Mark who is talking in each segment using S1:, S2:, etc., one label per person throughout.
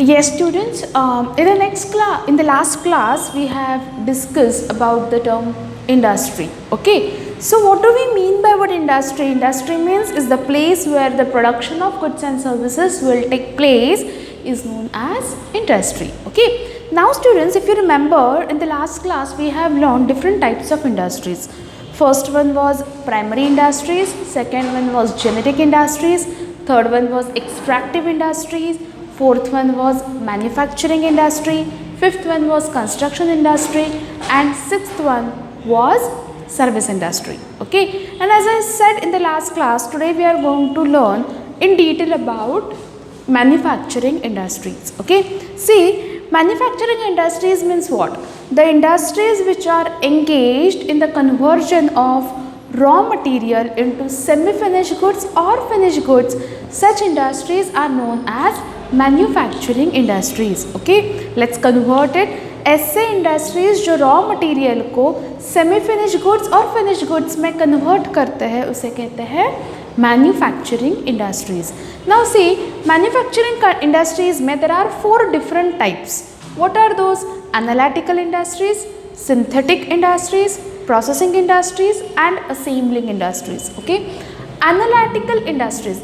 S1: Yes, students. In the last class, we have discussed about the term industry. Okay. So, what do we mean by what industry? Industry means is the place where the production of goods and services will take place is known as industry. Okay. Now, students, if you remember, in the last class, we have learned different types of industries. First one was primary industries. Second one was genetic industries. Third one was extractive industries. Fourth one was manufacturing industry, fifth one was construction industry, and sixth one was service industry. Okay, and as I said in the last class, today we are going to learn in detail about manufacturing industries. Okay, see, manufacturing industries means what? The industries which are engaged in the conversion of raw material into semi-finished goods or finished goods. Such industries are known as manufacturing industries. Okay, let's convert it. ऐसे industries जो raw material को semi finish goods और finish goods में convert करते हैं उसे कहते हैं manufacturing industries. Now see, manufacturing industries में there are 4 different types. What are those? Analytical industries, synthetic industries, processing industries and assembling industries. Okay, analytical industries.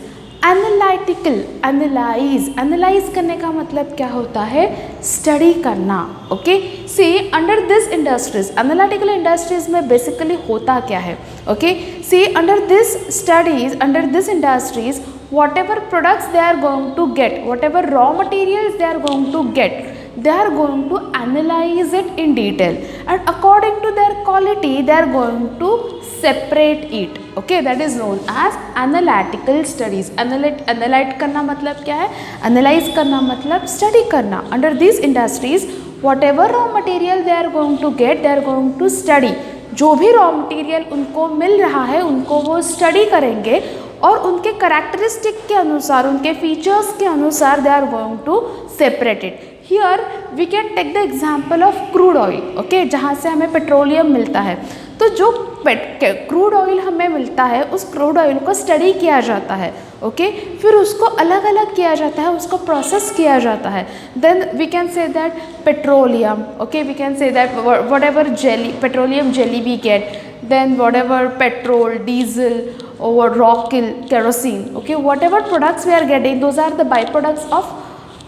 S1: Analyse करने का मतलब क्या होता है? स्टडी करना. Okay, see, under this industries, analytical industries में basically होता क्या है? Okay, see, under this studies, under this industries, whatever products they are going to get, whatever raw materials they are going to get, they are going to analyze it in detail, and according to their quality they are going to separate it. Okay, that is known as analytical studies. Analyze करना मतलब क्या है? Analyze करना मतलब study करना. Under these industries, whatever raw material they are going to get, they are going to study. जो भी raw material उनको मिल रहा है उनको वो स्टडी करेंगे और उनके करैक्टरिस्टिक के अनुसार, उनके फीचर्स के अनुसार they are going to separate it. Here we can take the example of crude oil. Okay, जहाँ से हमें पेट्रोलियम मिलता है. तो जो क्रूड ऑयल हमें मिलता है उस क्रूड ऑयल को स्टडी किया जाता है. ओके, फिर उसको अलग अलग किया जाता है, उसको प्रोसेस किया जाता है. Then we can say that petroleum. Okay, we can say that whatever jelly, petroleum jelly we get, then whatever petrol, diesel or rock kerosene, okay, whatever products we are getting, those are the byproducts of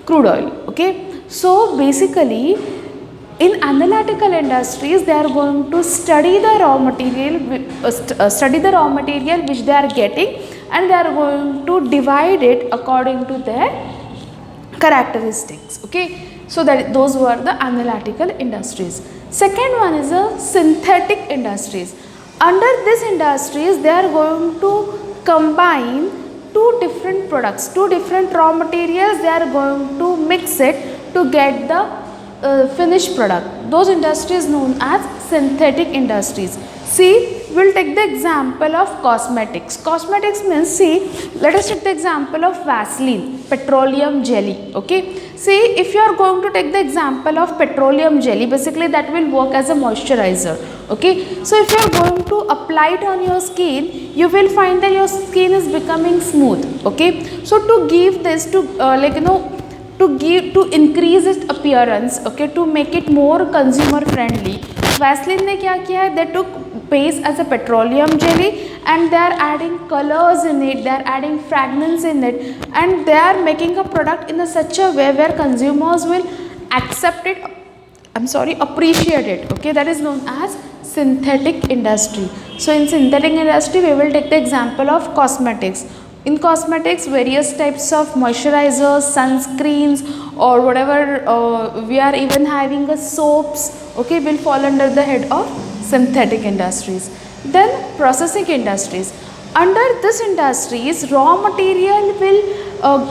S1: crude oil. Okay, so basically in analytical industries they are going to study the raw material, which they are getting, and they are going to divide it according to their characteristics. Okay, so that those were the analytical industries. Second one is a synthetic industries. Under this industries they are going to combine two different products, two different raw materials. They are going to mix it to get the finished product. Those industries known as synthetic industries. See, we'll take the example of cosmetics. Cosmetics means, see, let us take the example of Vaseline, petroleum jelly. Okay, see, if you are going to take the example of petroleum jelly, basically that will work as a moisturizer. Okay, so if you are going to apply it on your skin, you will find that your skin is becoming smooth. Okay, so to give this to to increase its appearance, okay, to make it more consumer friendly, Vaseline ने क्या किया है? They took base as a petroleum jelly and they are adding colors in it, they are adding fragrance in it, and they are making a product in such a way where consumers will accept it, appreciate it. Okay, that is known as synthetic industry. So in synthetic industry we will take the example of cosmetics. In cosmetics, various types of moisturizers, sunscreens, or whatever we are even having a soaps, okay, will fall under the head of synthetic industries. Then processing industries. Under this industries, raw material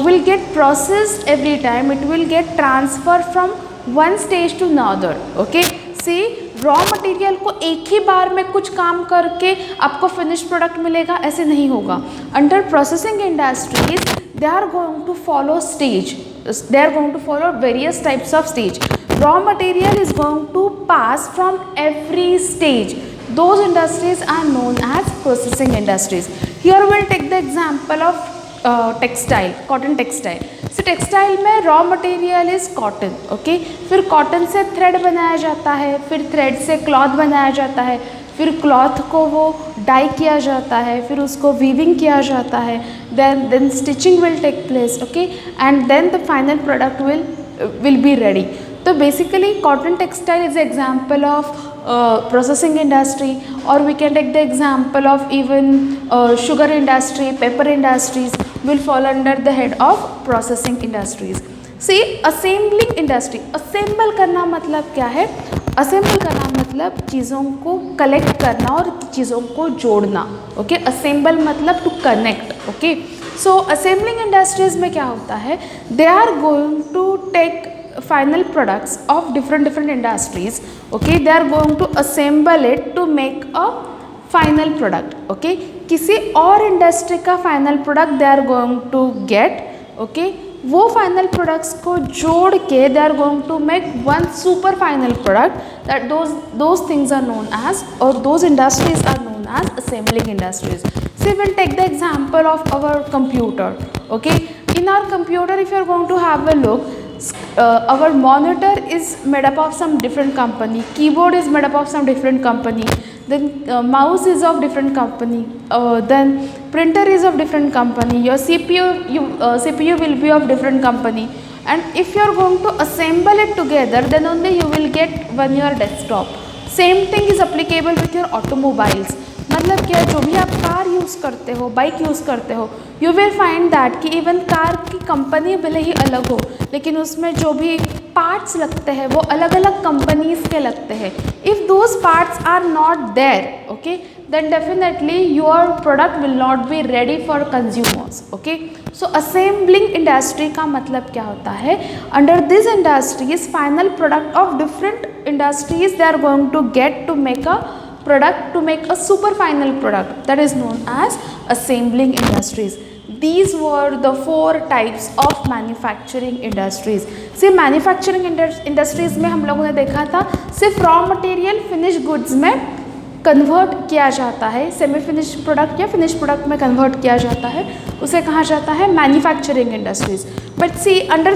S1: will get processed every time. It will get transferred from one stage to another. Okay, see, raw material को एक ही बार में कुछ काम करके आपको finish product मिलेगा, ऐसे नहीं होगा. Under processing industries they are going to follow stage, they are going to follow various types of stage. Raw material is going to pass from every stage. Those industries are known as processing industries. Here we will take the example of textile, cotton textile. So textile में raw material is cotton, okay, फिर cotton से thread बनाया जाता है, फिर thread से cloth बनाया जाता है, फिर क्लॉथ को वो डाई किया जाता है, फिर उसको वीविंग किया जाता है, then stitching will take place, okay, and then the final product will be ready. तो basically cotton textile is example of processing industry, or we can take the example of even sugar industry, paper industries will fall under the head of processing industries. See, assembling industry, assemble करना मतलब क्या है? assemble करना मतलब चीज़ों को collect करना और चीज़ों को जोड़ना, ओके, assemble मतलब to connect, okay. So assembling industries में क्या होता है? they are going to take final products of different industries, okay, they are going to assemble it to make a final product, okay. किसी और industry का final product they are going to get, okay, वो final products को जोड़ के they are going to make one super final product, that those things are known as, और those industries are known as assembling industries. So we'll take the example of our computer, okay. In our computer, if you are going to have a look, our monitor is made up of some different company, keyboard is made up of some different company, then mouse is of different company, then printer is of different company, your CPU will be of different company, and if you are going to assemble it together, then only you will get one your desktop. Same thing is applicable with your automobiles. मतलब क्या, जो भी आप car use करते हो, bike use करते हो, you will find that कि इवन कार की कंपनी भले ही अलग हो, लेकिन उसमें जो भी पार्ट्स लगते हैं वो अलग अलग कंपनीज़ के लगते हैं. If those parts are not there, okay, then definitely your product will not be ready for consumers, okay. So assembling industry का मतलब क्या होता है? Under this industries final product of different industries they are going to get to make a product, to make a super final product, that is known as assembling industries. These were the 4 types of manufacturing industries. See, manufacturing industries में हम लोगों ने देखा था सिर्फ raw material finish goods में convert किया जाता है, सेमी फिनिश प्रोडक्ट या फिनिश प्रोडक्ट में कन्वर्ट किया जाता है, उसे कहा जाता है manufacturing industries. But see, under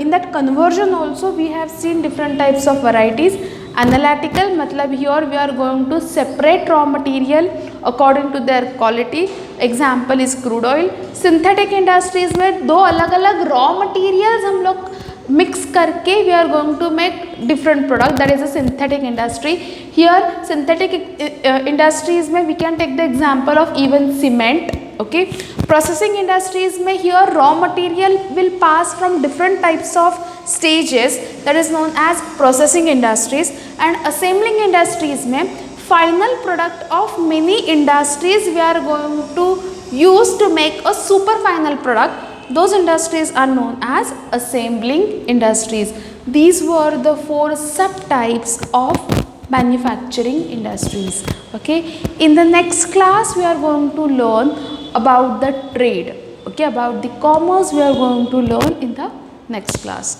S1: in that conversion also we have seen different types of varieties. Analytical मतलब here we are going to separate raw material according to their quality, example is crude oil. Synthetic industries में 2 अलग अलग raw materials हम लोग mix करके we are going to make different product, that is a synthetic industry. Here synthetic industries में we can take the example of even cement, okay. Processing industries में here raw material will pass from different types of stages, that is known as processing industries. And assembling industries में final product of many industries we are going to use to make a super final product. Those industries are known as assembling industries. These were the 4 subtypes of manufacturing industries, okay. In the next class we are going to learn about the trade, okay, about the commerce we are going to learn in the next class.